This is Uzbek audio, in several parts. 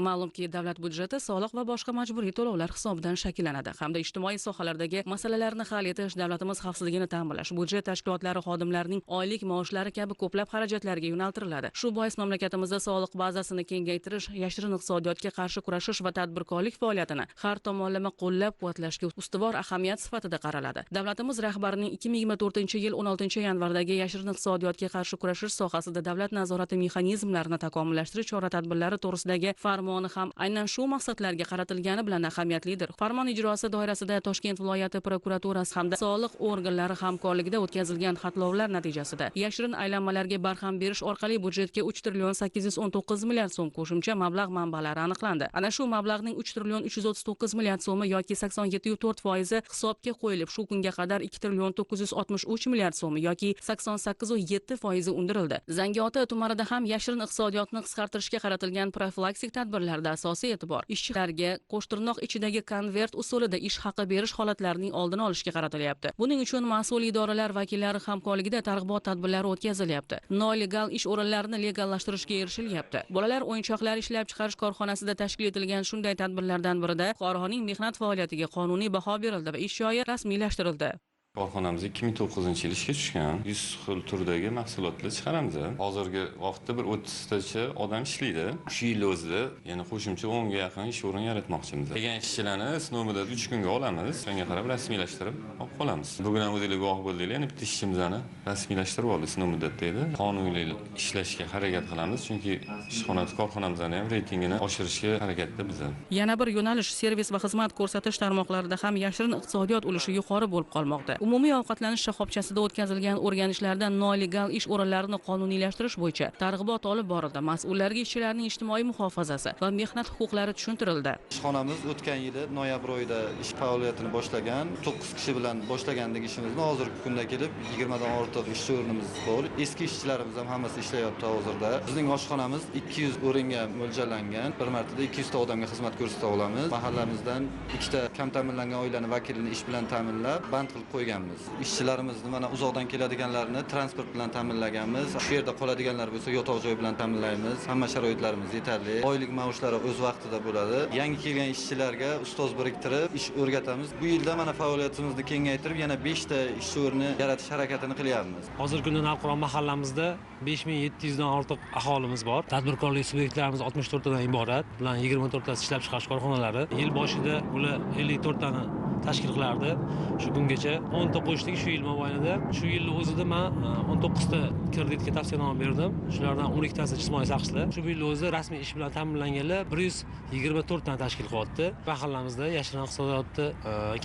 Ma'lumki, davlat byudjeti soliq va boshqa majburiy to'lovlar hisobidan shakllanadi hamda ijtimoiy sohalardagi masalalarni hal etish, davlatimiz xavfsizligini ta'minlash, byudjet tashkilotlari xodimlarining oylik maoshlari kabi ko'plab xarajatlarga yo'naltiriladi. Shu bois mamlakatimizda soliq bazasini kengaytirish, yashirin iqtisodiyotga qarshi kurashish va tadbirkorlik faoliyatini har tomonlama qo'llab-quvvatlashga ustuvor ahamiyat sifatida qaraladi. Davlatimiz rahbarining 2024-yil 16-yanvardagi yashirin iqtisodiyotga qarshi kurashish sohasida davlat nazorati mexanizmlarini takomillashtirish chora-tadbirlari to'g'risidagi farmoni ham aynan shu maqsadlarga qaratilgani bilan ahamiyatlidir. Farmon ijrosi doirasida Toshkent viloyati prokuraturasi hamda soliq organlari hamkorligida o'tkazilgan xatlovlar natijasida yashirin aylanmalarga barham berish orqali byudjetga 3 trillion 819 milliard so'm qo'shimcha mablag' manbalari aniqlandi. Ana shu mablag'ning 3 trillion 339 milliard so'mi yoki 87.4% hisobga qo'yilib, shu kunga qadar 2 trillion 963 milliard so'mi yoki 88.7% undirildi. Zangiota tumanida ham yashirin iqtisodiyotni qisqartirishga qaratilgan profilaktik tadbirlarda asosiy e'tibor ishchilarga qo'shtirnoq ichidagi konvert usulida ish haqi berish holatlarining oldini olishga qaratilyapti. Buning uchun mas'ul idoralar vakillari hamkorligida targ'ibot tadbirlari o'tkazilyapti. Nolegal ish o'rinlarini legallashtirishga erishilyapti. Bolalar o'yinchoqlari ishlab chiqarish korxonasida tashkil etilgan shunday tadbirlardan birida fuqaroning mehnat faoliyatiga qonuniy baho berildi va ish joyi rasmiylashtirildi. Korxonamiz 2009-yil ishga tushgan. 100 xil turdagi mahsulotlar chiqaramiz. Hozirgi vaqtda bir 30 tacha odam ishlaydi. Shu yil o'zida yana qo'shimcha 10 ga yaqin ish o'rini yaratmoqchimiz. Kelgan ishchilarni sinovida 3 kunga olamiz. Shunga qarab rasmiylashtirib olib qolamiz. Bugun ham o'zingizlar guvoh bo'ldinglar, yana bitta ishchimizni rasmiylashtirib oldik sinov muddatda edi. Qonuniy ishlashga harakat qilamiz, chunki korxonamizni ham reytingini oshirishga harakatda biz. Yana bir yo'nalish servis va xizmat ko'rsatish tarmoqlarida ham yashirin iqtisodiyot ulushi yuqori bo'lib qolmoqda. Umumiy ovqatlanish shoxobchasida o'tkazilgan o'rganishlarda nolegal ish o'rinlarini qonuniylashtirish bo'yicha targ'ibot olib borildi. Mas'ullarga ishchilarning ijtimoiy muhofazasi va mehnat huquqlari tushuntirildi. Ishxonamiz o'tgan yili noyabr oyida ish faoliyatini boshlagan. 9 kishi bilan boshlagandik ishimizni. Hozirgi kunda kelib 20 dan ortiq ish o'rnimiz bor. Eski ishchilarimiz ham hammasi ishlayapti hozirda. Bizning oshxonamiz 200 o'ringa mo'ljallangan. Bir martada 200 ta odamga xizmat ko'rsata olamiz. Mahallamizdan 2 ta kam ta'minlangan oilaning vakilini ish bilan ta'minlab, band qilib qo'ygan. Ishchilarimizni mana uzoqdan keladiganlarni transport bilan ta'minlaganmiz. Shu yerda qoladiganlar bo'lsa yotoq joy bilan ta'minlaymiz. Hamma sharoitlarimiz yetarli. Oylik maoshlari o'z vaqtida bo'ladi. Yangi kelgan ishchilarga ustoz biriktirib ish o'rgatamiz. Bu yilda mana faoliyatimizni kengaytirib yana 5 ta ish o'rni yaratish harakatini qilyapmiz. Hozirgi kunda Navqiron mahallamizda 5700 dan ortiq aholimiz bor. Tadbirkorlik subyektlarimiz 64 tadan iborat. Bular 24 tasi ishlab chiqarish korxonalari. Yil boshida ular 54 tani tashkil qilardi. Shu kungacha 10 ta qo'shdik shu yil mobaynida. Shu yilning o'zida men 19 ta kreditga tavsiyanoma berdim. Shulardan 12 tasi ijtimoiy shaxslar. Shu yilning o'zida rasmiy ish bilan ta'minlanganlar 124 tani tashkil qilyapti. Mahallamizda yashirin iqtisodiyotni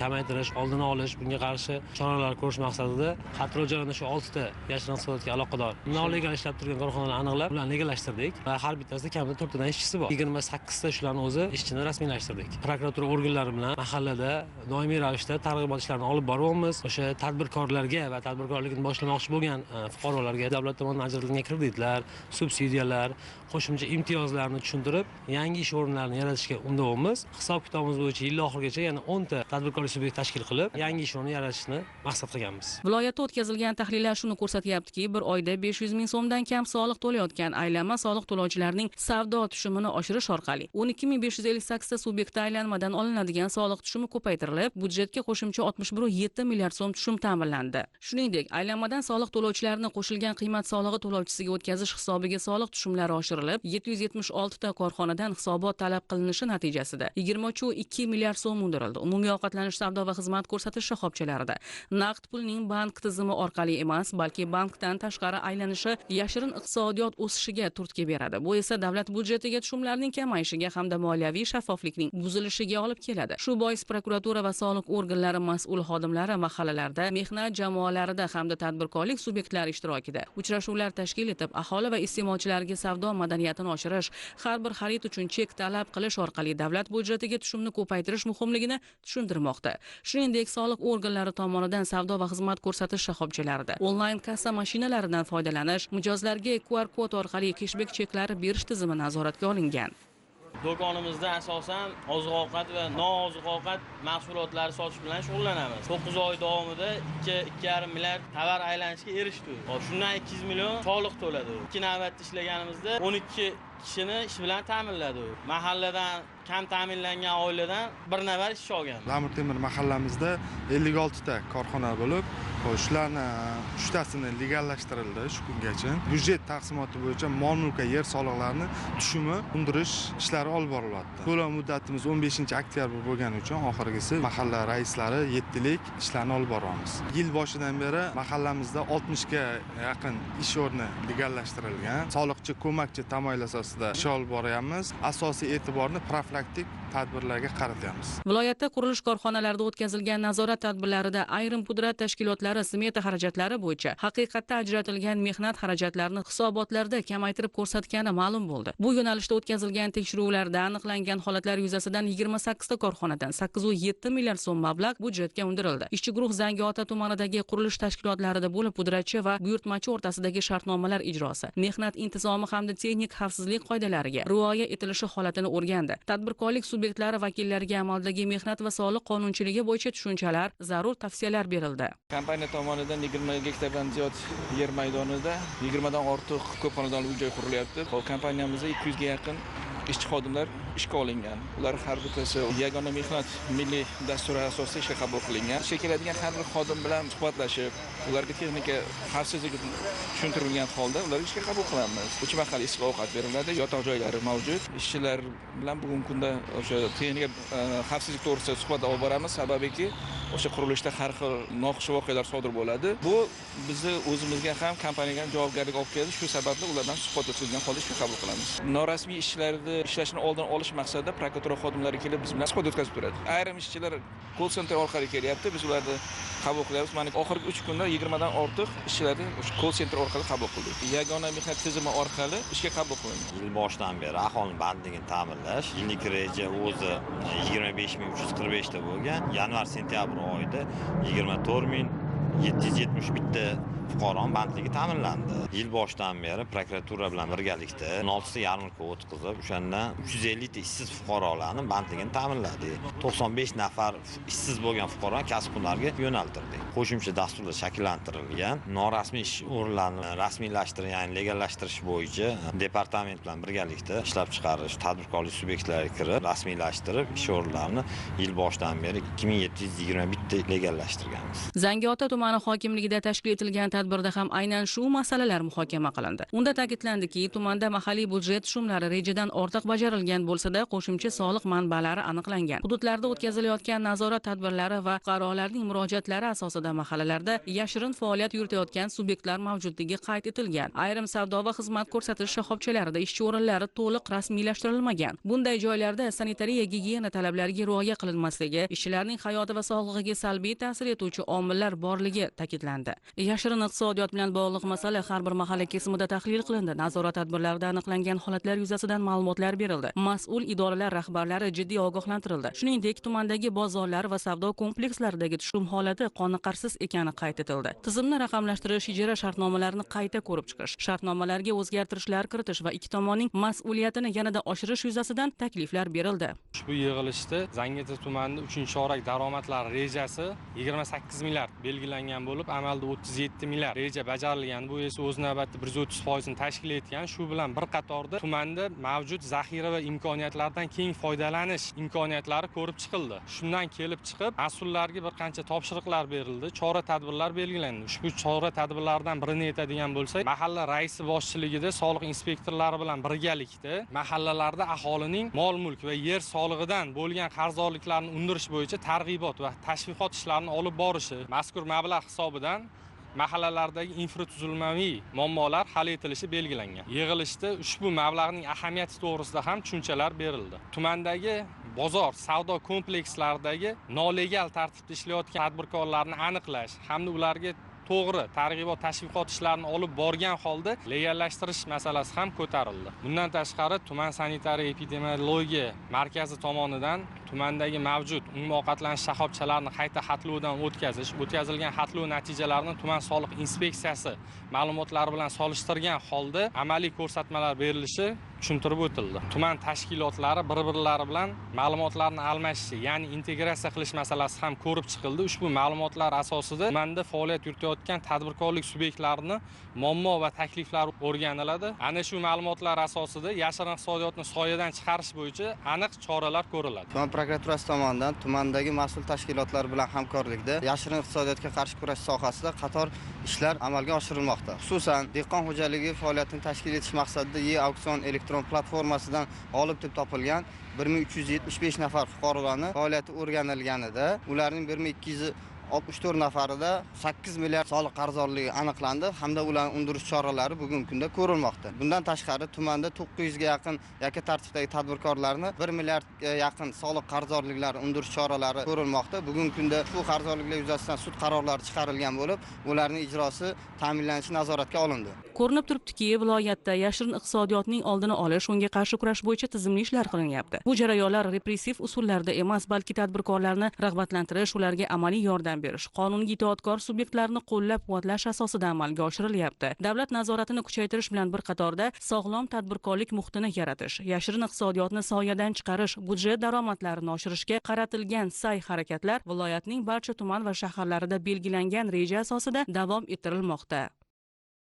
kamaytirish, oldini olish, bunga qarshi choralar ko'rish maqsadida xatro jarayonida shu 6 ta yashirin iqtisodiyotga aloqador nolegal ishlab turgan korxonalarni aniqlab, ularni legallashtirdik va har bittasida kamida 4 tadan ishchisi bor. 28 ta shularni o'zi ishchini rasmiylashtirdik. Prokuratura organlari bilan mahallada doimiy ravishda targ'ibot ishlarini olib boryapmiz. O'sha tadbirkorlarga va tadbirkorlikni boshlamoqchi bo'lgan fuqarolarga davlat tomonidan ajratilgan kreditlar, subsidiyalar, qo'shimcha imtiyozlarni tushuntirib, yangi ish o'rinlarini yaratishga undayapmiz. Hisob-kitobimiz bo'yicha yil oxirigacha yana 10 ta tadbirkorlik subyekti tashkil qilib, yangi ish o'rni yaratishni maqsad qilganmiz. Viloyatda o'tkazilgan tahlillar shuni ko'rsatyaptiki, bir oyda 500 ming so'mdan kam soliq to'layotgan aylanma soliq to'lovchilarining savdo tushumini oshirish orqali 12558 ta subyektda aylanmadan olinadigan soliq tushumi ko'paytirilib, byudjetga qo'shimcha 61.7 milliard so'm tushum ta'minlandi. Shuningdek, aylanmadan soliq to'lovchilarini qo'shilgan qiymat solig'i to'lovchisiga o'tkazish hisobiga soliq tushumlari oshirilib, 776 ta korxonadan hisobot talab qilinishi natijasida 23.2 milliard so'm undirildi. Umumiy ovqatlanish savdo va xizmat ko'rsatish shoxobchalarida naqd pulning bank tizimi orqali emas, balki bankdan tashqari aylanishi yashirin iqtisodiyot o'sishiga turtki beradi. Bu esa davlat byudjetiga tushumlarning kamayishiga hamda moliyaviy shaffoflikning buzilishiga olib keladi. Shu bois prokuratura va soliq organlari mas'ul xodimlari mahallalarda, mehnat jamoalarida hamda tadbirkorlik subyektlari ishtirokida uchrashuvlar tashkil etib, aholi va iste'molchilarga savdo madaniyatini oshirish, har bir xarid uchun chek talab qilish orqali davlat byudjetiga tushumni ko'paytirish muhimligini tushuntirmoqda. Shuningdek, soliq organlari tomonidan savdo va xizmat ko'rsatish shoxobchalarida onlayn kassa mashinalaridan foydalanish, mijozlarga QR kod orqali keshbek cheklari berish tizimi nazoratga olingan. Do'konimizda asosan oziq-ovqat va nooziq-ovqat mahsulotlari sotish bilan shug'ullanamiz. 9 oy davomida 2,5 milliard tovar aylanishiga erishdik. Shundan 200 million soliq to'ladi. 2 navbatda ishlaganimizda 12 kishini ish bilan ta'minladi. Mahalladan kam ta'minlangan oiladan bir nafar ishchi olgan. Lamur Temir mahallamizda 56 ta korxona bo'lib, shularni 3 tasini legallashtirildi shu kungacha. Byudjet taqsimoti bo'yicha mol-mulk va yer soliqlarini tushumi undirish ishlari olib borilyapti. To'lov muddatimiz 15-oktyabr bo'lgani uchun oxirgisi mahalla raislari 7lik ishlarni olib boramiz. Yil boshidan beri mahallamizda 60 ga yaqin ish o'rni legallashtirilgan. Soliqchi ko'makchi tamoyil asosida ish olib boryapmiz. Asosiy e'tiborni profilaktik tadbirlarga qaratamiz. Viloyatda qurilish korxonalarida o'tkazilgan nazorat tadbirlarida ayrim pudrat tashkilotlari smeta xarajatlari bo'yicha haqiqatda ajratilgan mehnat xarajatlarini hisobotlarda kamaytirib ko'rsatgani ma'lum bo'ldi. Bu yo'nalishda o'tkazilgan tekshiruvlarda aniqlangan holatlar yuzasidan 28 ta korxonadan 8,7 milliard so'm mablag' byudjetga undirildi. Ishchi guruh Zangiota tumanidagi qurilish tashkilotlarida bo'lib pudratchi va buyurtmachi o'rtasidagi shartnomalar ijrosi, mehnat intizomi hamda texnik xavfsizlik qoidalariga rioya etilishi holatini o'rgandi. Tadbirkorlik subyektlari vakillariga amaldagi mehnat va soliq qonunchiligi bo'yicha tushunchalar, zarur tavsiyalar berildi. Kompaniya tomonidan 20 gektardan ziyod yer maydonida 20 dan ortiq ko'p xonadonli uy-joy qurilyapti. Kompaniyamizda 200 ga yaqin ishchi xodimlar ishga olingan. Ular har bittasi yagona mehnat milliy dasturi asosida ishga qabul qilingan. Ishga keladigan har bir xodim bilan suhbatlashib, ularga texnika xavfsizligi tushuntirilgan holda ularga ishga qabul qilamiz. 3 mahal issiq ovqat beriladi, yotoq joylari mavjud. Ishchilar bilan bugungi kunda o'sha texnika xavfsizlik to'g'risida suhbat olib boramiz, sababiki o'sha qurilishda har xil noxush voqealar sodir bo'ladi. Bu bizni o'zimizga ham kompaniyaga ham javobgarlik olib keldi. Shu sababli ulardan suhbat o'tkazilgan holda ishga qabul qilamiz. Norasmiy ishchilarni ishlashini oldin olish maqsadida prokuratura xodimlari kelib biz bilan suhbat o'tkazib turadi. Ayrim ishchilar call center orqali kelyapti, biz ularni qabul qilyapmiz. Mana oxirgi 3 kunda 20 dan ortiq ishchilarni o'sha call center orqali qabul qildik. Yagona mehnat tizimi orqali ishga qabul qilindi. Yil boshidan beri aholi bandligini ta'minlash yillik reja o'zi 25345 ta bo'lgan. Yanvar-sentyabr oyida 24771 ta fuqaro bandligi ta'minlandi. Yil boshidan beri prokuratura bilan birgalikda 16 ta yarmarka o'tkazib, o'shandan 350 ta ishsiz fuqarolarning bandligini ta'minladik. 95 nafar ishsiz bo'lgan fuqaroni kasb hunarga yo'naltirdik. Qo'shimcha dasturlar shakllantirilgan. Norasmiy ish o'rinlarini rasmiylashtirish, ya'ni legallashtirish bo'yicha departament bilan birgalikda ishlab chiqarish, tadbirkorlik subyektlariga kirib, rasmiylashtirib, ish o'rinlarini yil boshidan beri 2721 ta legallashtirganmiz. Zangiota tumani hokimligida tashkil etilgan tadbirda ham aynan shu masalalar muhokama qilindi. Unda ta'kidlandiki, tumanda mahalliy byudjet tushumlari rejadan ortiq bajarilgan bo'lsa-da, qo'shimcha soliq manbalari aniqlangan. Hududlarda o'tkazilayotgan nazorat tadbirlari va fuqarolarning murojaatlari asosida mahallalarda yashirin faoliyat yuritayotgan subyektlar mavjudligi qayd etilgan. Ayrim savdo va xizmat ko'rsatish shoxobchalarida ishchi o'rinlari to'liq rasmiylashtirilmagan. Bunday joylarda sanitariya gigiyena talablariga rioya qilinmasligi, ishchilarning hayoti va sog'lig'iga salbiy ta'sir etuvchi omillar borligi ta'kidlandi. Yashirin iqtisodiyot bilan bog'liq masala har bir mahalla kesimida tahlil qilindi. Nazorat tadbirlarida aniqlangan holatlar yuzasidan ma'lumotlar berildi. Mas'ul idoralar rahbarlari jiddiy ogohlantirildi. Shuningdek, tumandagi bozorlar va savdo komplekslaridagi tushum holati qoniqarsiz ekani qayd etildi. Tizimni raqamlashtirish, ijara shartnomalarini qayta ko'rib chiqish, shartnomalarga o'zgartirishlar kiritish va ikki tomonning mas'uliyatini yanada oshirish yuzasidan takliflar berildi. Ushbu yig'ilishda Zangiota tumanida 3-chorak daromadlar rejasi 28 milliard belgilangan bo'lib, amalda 37 milliard reja bajarilgan. Bu esa o'z navbatida 130% ni tashkil etgan. Shu bilan bir qatorda tumanda mavjud zaxira va imkoniyatlardan keng foydalanish imkoniyatlari ko'rib chiqildi. Shundan kelib chiqib, mas'ullarga bir qancha topshiriqlar berildi, chora-tadbirlar belgilandi. Ushbu chora-tadbirlardan birini aytadigan bo'lsak, mahalla raisi boshchiligida soliq inspektorlari bilan birgalikda mahallalarda aholining mol-mulk va yer solig'idan bo'lgan qarzdorliklarni undirish bo'yicha targ'ibot va tashviqot ishlarini olib borishi, mazkur mablag' hisobidan mahallalardagi infratuzilmaviy muammolar hal etilishi belgilangan. Yig'ilishda ushbu mablag'ning ahamiyati to'g'risida ham tushunchalar berildi. Tumandagi bozor, savdo komplekslaridagi nolegal tartibda ishlayotgan tadbirkorlarni aniqlash hamda ularga to'g'ri targ'ibot tashviqot ishlarini olib borgan holda legallashtirish masalasi ham ko'tarildi. Bundan tashqari tuman sanitariya epidemiologiya markazi tomonidan tumandagi mavjud umumiy ovqatlanish shoxobchalarini qayta xatlovdan o'tkazish, o'tkazilgan xatlov natijalarini tuman soliq inspeksiyasi ma'lumotlari bilan solishtirgan holda amaliy ko'rsatmalar berilishi tushuntirib o'tildi. Tuman tashkilotlari bir-birlari bilan ma'lumotlarni almashishi, ya'ni integratsiya qilish masalasi ham ko'rib chiqildi. Ushbu ma'lumotlar asosida tumanda faoliyat yuritayotgan tadbirkorlik subyektlarini muammo va takliflari o'rganiladi. Ana shu ma'lumotlar asosida yashirin iqtisodiyotni soyadan chiqarish bo'yicha aniq choralar ko'riladi. Tuman prokuraturasi tomonidan tumandagi mas'ul tashkilotlar bilan hamkorlikda yashirin iqtisodiyotga qarshi kurash sohasida qator ishlar amalga oshirilmoqda. Xususan, dehqon xo'jaligi faoliyatini tashkil etish maqsadida e-auksion elektron platformasidan g'olib deb topilgan 1375 nafar fuqarolarning faoliyati o'rganilganida, ularning 1264 nafarida 8 milliard soliq qarzdorligi aniqlandi hamda ularni undirish choralari bugungi kunda ko'rilmoqda. Bundan tashqari tumanda 900 ga yaqin yakka tartibdagi tadbirkorlarni 1 milliardga yaqin soliq qarzdorliklari undirish choralari ko'rilmoqda. Bugungi kunda bu qarzdorliklar yuzasidan sud qarorlari chiqarilgan bo'lib, ularning ijrosi ta'minlanishi nazoratga olindi. Ko'rinib turibdiki, viloyatda yashirin iqtisodiyotning oldini olish, unga qarshi kurash bo'yicha tizimli ishlar qilinyapti. Bu jarayonlar repressiv usullarda emas, balki tadbirkorlarni rag'batlantirish, ularga amaliy yordam berish, qonunga itoatkor subyektlarni qo'llab-quvvatlash asosida amalga oshirilyapti. Davlat nazoratini kuchaytirish bilan bir qatorda sog'lom tadbirkorlik muhitini yaratish, yashirin iqtisodiyotni soyadan chiqarish, budjet daromadlarini oshirishga qaratilgan sa'y-harakatlar viloyatning barcha tuman va shaharlarida belgilangan reja asosida davom ettirilmoqda.